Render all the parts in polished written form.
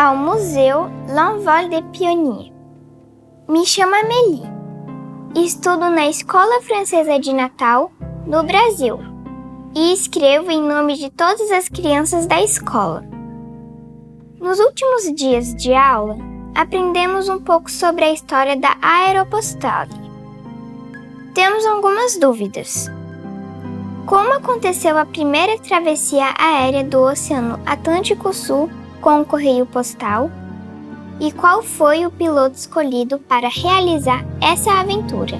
ao Museu L'Envol des Pionniers. Me chamo Amélie. Estudo na Escola Francesa de Natal, no Brasil, e escrevo em nome de todas as crianças da escola. Nos últimos dias de aula, aprendemos um pouco sobre a história da aeropostale. Temos algumas dúvidas. Como aconteceu a primeira travessia aérea do Oceano Atlântico Sul com o correio postal? E qual foi o piloto escolhido para realizar essa aventura?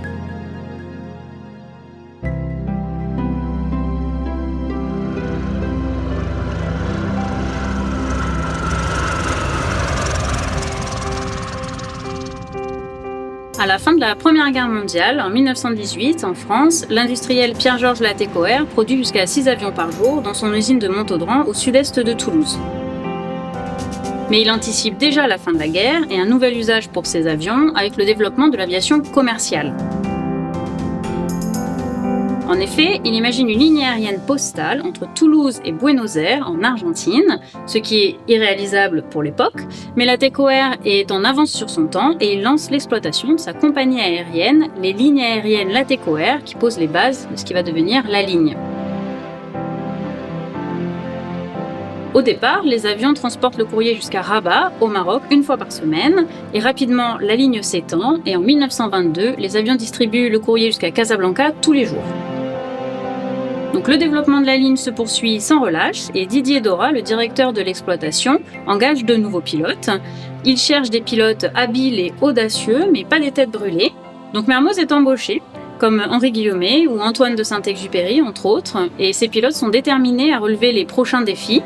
À la fin de la Première Guerre mondiale, en 1918, en France, l'industriel Pierre-Georges Latécoère produit jusqu'à 6 avions par jour dans son usine de Montaudran, au sud-est de Toulouse. Mais il anticipe déjà la fin de la guerre et un nouvel usage pour ces avions avec le développement de l'aviation commerciale. En effet, il imagine une ligne aérienne postale entre Toulouse et Buenos Aires, en Argentine, ce qui est irréalisable pour l'époque, mais Latécoère est en avance sur son temps et il lance l'exploitation de sa compagnie aérienne, les lignes aériennes Latécoère, qui posent les bases de ce qui va devenir la ligne. Au départ, les avions transportent le courrier jusqu'à Rabat, au Maroc, une fois par semaine, et rapidement la ligne s'étend, et en 1922, les avions distribuent le courrier jusqu'à Casablanca tous les jours. Donc le développement de la ligne se poursuit sans relâche, et Didier Dora, le directeur de l'exploitation, engage de nouveaux pilotes. Il cherche des pilotes habiles et audacieux, mais pas des têtes brûlées. Donc Mermoz est embauché, comme Henri Guillaumet ou Antoine de Saint-Exupéry, entre autres, et ces pilotes sont déterminés à relever les prochains défis.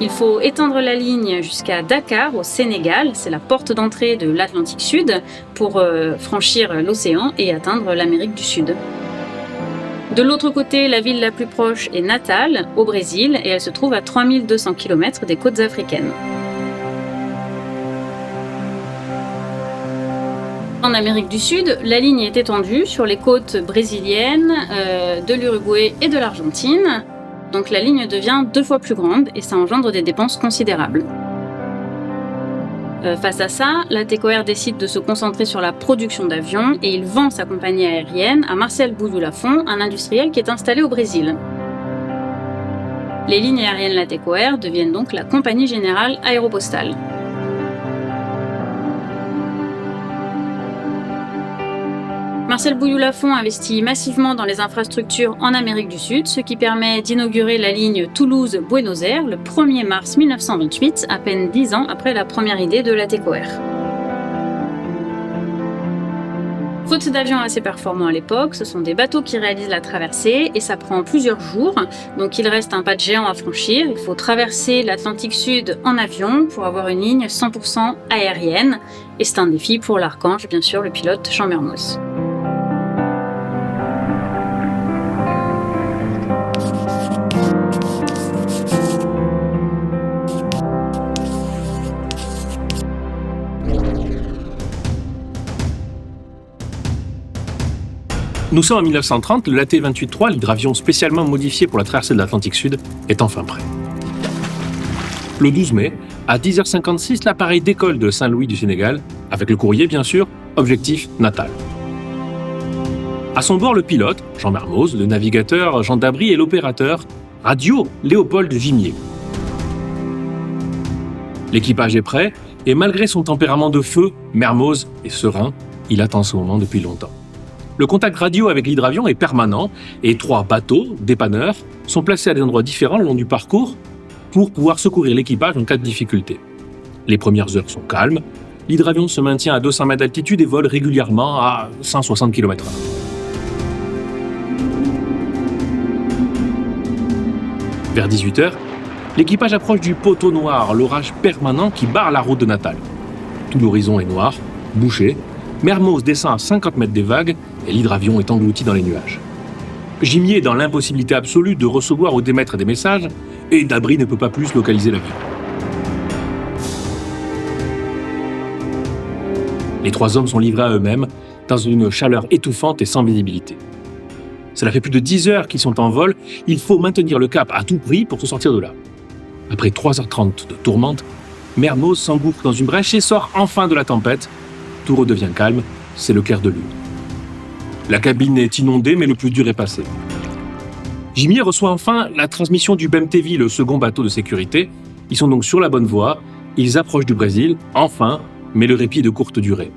Il faut étendre la ligne jusqu'à Dakar, au Sénégal, c'est la porte d'entrée de l'Atlantique Sud, pour franchir l'océan et atteindre l'Amérique du Sud. De l'autre côté, la ville la plus proche est Natal, au Brésil, et elle se trouve à 3200 km des côtes africaines. En Amérique du Sud, la ligne est étendue sur les côtes brésiliennes, de l'Uruguay et de l'Argentine. Donc la ligne devient 2 fois plus grande et ça engendre des dépenses considérables. Face à ça, Latécoère décide de se concentrer sur la production d'avions et il vend sa compagnie aérienne à Marcel Bouilloux-Lafont, un industriel qui est installé au Brésil. Les lignes aériennes Latécoère deviennent donc la Compagnie Générale Aéropostale. Marcel Bouilloux-Lafont investit massivement dans les infrastructures en Amérique du Sud, ce qui permet d'inaugurer la ligne Toulouse-Buenos Aires le 1er mars 1928, à peine 10 ans après la première idée de Latécoère. Faute d'avions assez performants à l'époque, ce sont des bateaux qui réalisent la traversée et ça prend plusieurs jours, donc il reste un pas de géant à franchir. Il faut traverser l'Atlantique Sud en avion pour avoir une ligne 100% aérienne et c'est un défi pour l'Archange, bien sûr, le pilote Jean Mermoz. Nous sommes en 1930, le LAT-28-3, l'hydravion spécialement modifié pour la traversée de l'Atlantique Sud, est enfin prêt. Le 12 mai, à 10h56, l'appareil décolle de Saint-Louis du Sénégal, avec le courrier bien sûr, objectif Natal. À son bord, le pilote, Jean Mermoz, le navigateur Jean Dabry et l'opérateur radio Léopold Gimier. L'équipage est prêt, et malgré son tempérament de feu, Mermoz est serein, il attend ce moment depuis longtemps. Le contact radio avec l'hydravion est permanent et 3 bateaux, dépanneurs, sont placés à des endroits différents le long du parcours pour pouvoir secourir l'équipage en cas de difficulté. Les premières heures sont calmes, l'hydravion se maintient à 200 mètres d'altitude et vole régulièrement à 160 km/h. Vers 18h, l'équipage approche du poteau noir, l'orage permanent qui barre la route de Natal. Tout l'horizon est noir, bouché. Mermoz descend à 50 mètres des vagues et l'hydravion est englouti dans les nuages. Gimier est dans l'impossibilité absolue de recevoir ou d'émettre des messages et Dabry ne peut pas plus localiser l'avion. Les 3 hommes sont livrés à eux-mêmes dans une chaleur étouffante et sans visibilité. Cela fait plus de 10 heures qu'ils sont en vol, il faut maintenir le cap à tout prix pour se sortir de là. Après 3h30 de tourmente, Mermoz s'engouffre dans une brèche et sort enfin de la tempête. Tout redevient calme, c'est le clair de lune. La cabine est inondée, mais le plus dur est passé. Gimier reçoit enfin la transmission du BMTV, le second bateau de sécurité. Ils sont donc sur la bonne voie, ils approchent du Brésil, enfin, mais le répit est de courte durée.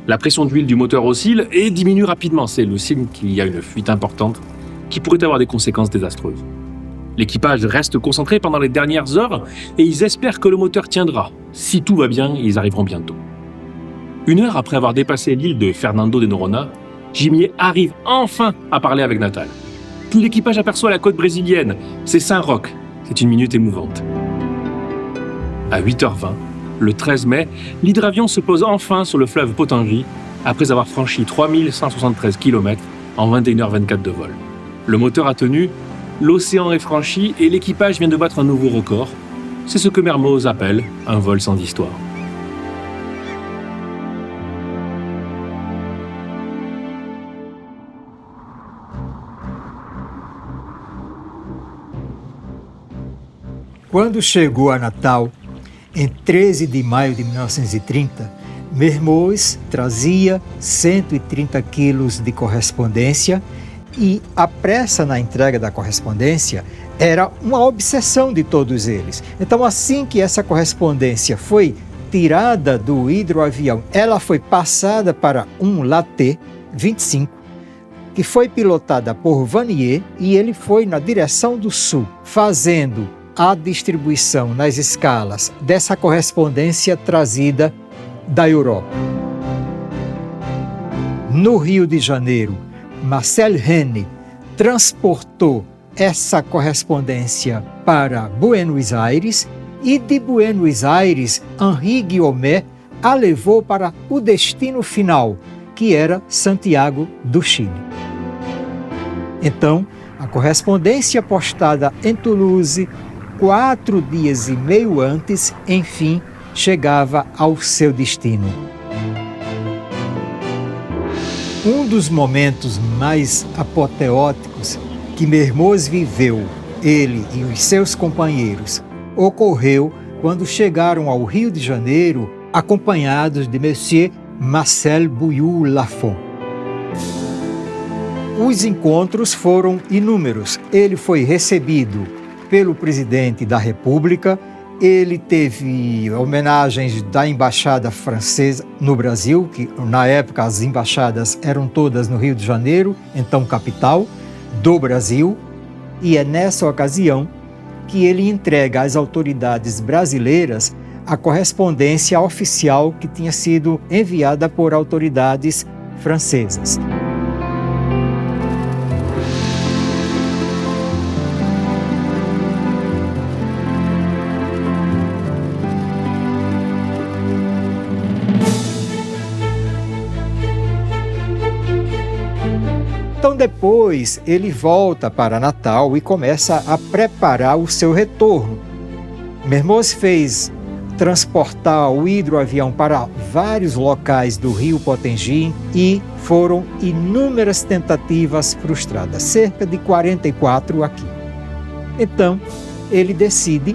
La pression d'huile du moteur oscille et diminue rapidement, c'est le signe qu'il y a une fuite importante qui pourrait avoir des conséquences désastreuses. L'équipage reste concentré pendant les dernières heures et ils espèrent que le moteur tiendra. Si tout va bien, ils arriveront bientôt. 1 heure après avoir dépassé l'île de Fernando de Noronha, Gimier arrive enfin à parler avec Natal. Tout l'équipage aperçoit la côte brésilienne, c'est Saint-Roch. C'est une minute émouvante. À 8h20, le 13 mai, l'hydravion se pose enfin sur le fleuve Potengui après avoir franchi 3173 km en 21h24 de vol. Le moteur a tenu, l'océan est franchi et l'équipage vient de battre un nouveau record. C'est ce que Mermoz appelle un vol sans histoire. Quando chegou a Natal, em 13 de maio de 1930, Mermoz trazia 130 quilos de correspondência e a pressa na entrega da correspondência era uma obsessão de todos eles. Então, assim que essa correspondência foi tirada do hidroavião, ela foi passada para um Laté 25, que foi pilotada por Vanier e ele foi na direção do sul, fazendo a distribuição nas escalas dessa correspondência trazida da Europa. No Rio de Janeiro, Marcel Renne transportou essa correspondência para Buenos Aires e de Buenos Aires, Henri Guillaumet a levou para o destino final, que era Santiago do Chile. Então, a correspondência postada em Toulouse 4 dias e meio antes, enfim, chegava ao seu destino. Um dos momentos mais apoteóticos que Mermoz viveu, ele e os seus companheiros, ocorreu quando chegaram ao Rio de Janeiro acompanhados de Monsieur Marcel Bouilloux-Lafont. Os encontros foram inúmeros. Ele foi recebido pelo presidente da República, ele teve homenagens da embaixada francesa no Brasil, que na época as embaixadas eram todas no Rio de Janeiro, então capital do Brasil, e é nessa ocasião que ele entrega às autoridades brasileiras a correspondência oficial que tinha sido enviada por autoridades francesas. Então depois ele volta para Natal e começa a preparar o seu retorno. Mermoz fez transportar o hidroavião para vários locais do rio Potengui e foram inúmeras tentativas frustradas, cerca de 44 aqui. Então ele decide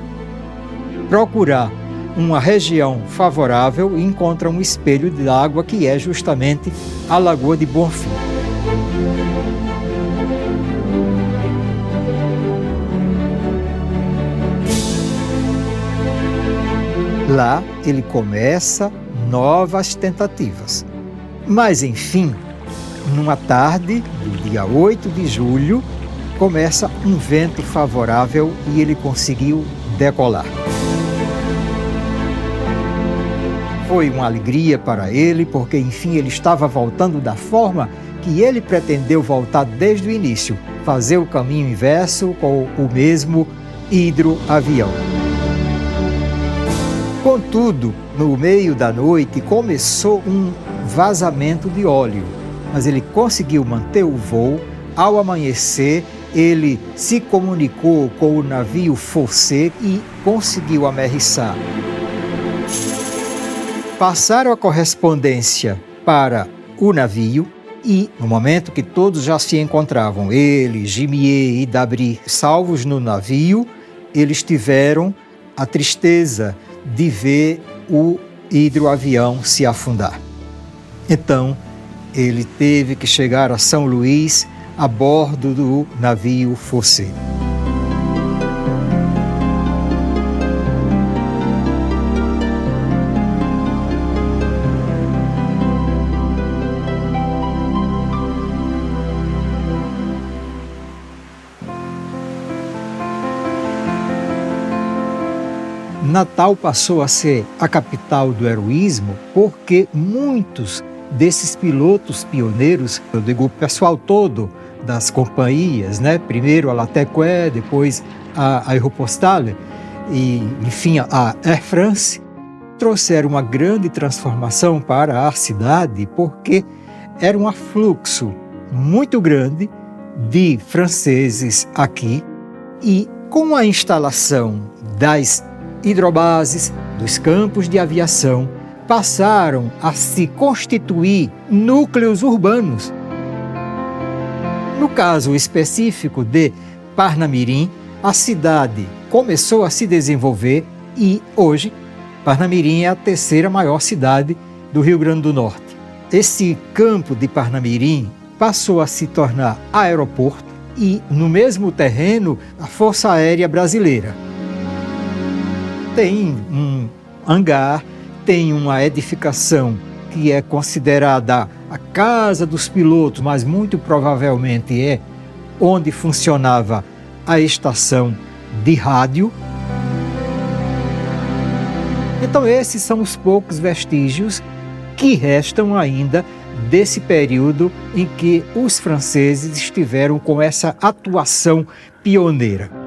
procurar uma região favorável e encontra um espelho de água que é justamente a Lagoa de Bonfim. Lá ele começa novas tentativas. Mas, enfim, numa tarde do dia 8 de julho, começa um vento favorável e ele conseguiu decolar. Foi uma alegria para ele, porque, enfim, ele estava voltando da forma que ele pretendeu voltar desde o início, fazer o caminho inverso com o mesmo hidroavião. Contudo, no meio da noite começou um vazamento de óleo, mas ele conseguiu manter o voo. Ao amanhecer, ele se comunicou com o navio Fossé e conseguiu amerrissar. Passaram a correspondência para o navio e, no momento que todos já se encontravam, ele, Gimier e Dabry, salvos no navio, eles tiveram a tristeza de ver o hidroavião se afundar. Então, ele teve que chegar a São Luís a bordo do navio Fossé. Natal passou a ser a capital do heroísmo porque muitos desses pilotos pioneiros, eu digo o pessoal todo das companhias, né? Primeiro a Latécoère, depois a Aéropostale e, enfim, a Air France, trouxeram uma grande transformação para a cidade porque era um afluxo muito grande de franceses aqui e com a instalação das hidrobases, dos campos de aviação, passaram a se constituir núcleos urbanos. No caso específico de Parnamirim, a cidade começou a se desenvolver e hoje Parnamirim é a terceira maior cidade do Rio Grande do Norte. Esse campo de Parnamirim passou a se tornar aeroporto e, no mesmo terreno, a Força Aérea Brasileira. Tem um hangar, tem uma edificação que é considerada a casa dos pilotos, mas muito provavelmente é onde funcionava a estação de rádio. Então esses são os poucos vestígios que restam ainda desse período em que os franceses estiveram com essa atuação pioneira.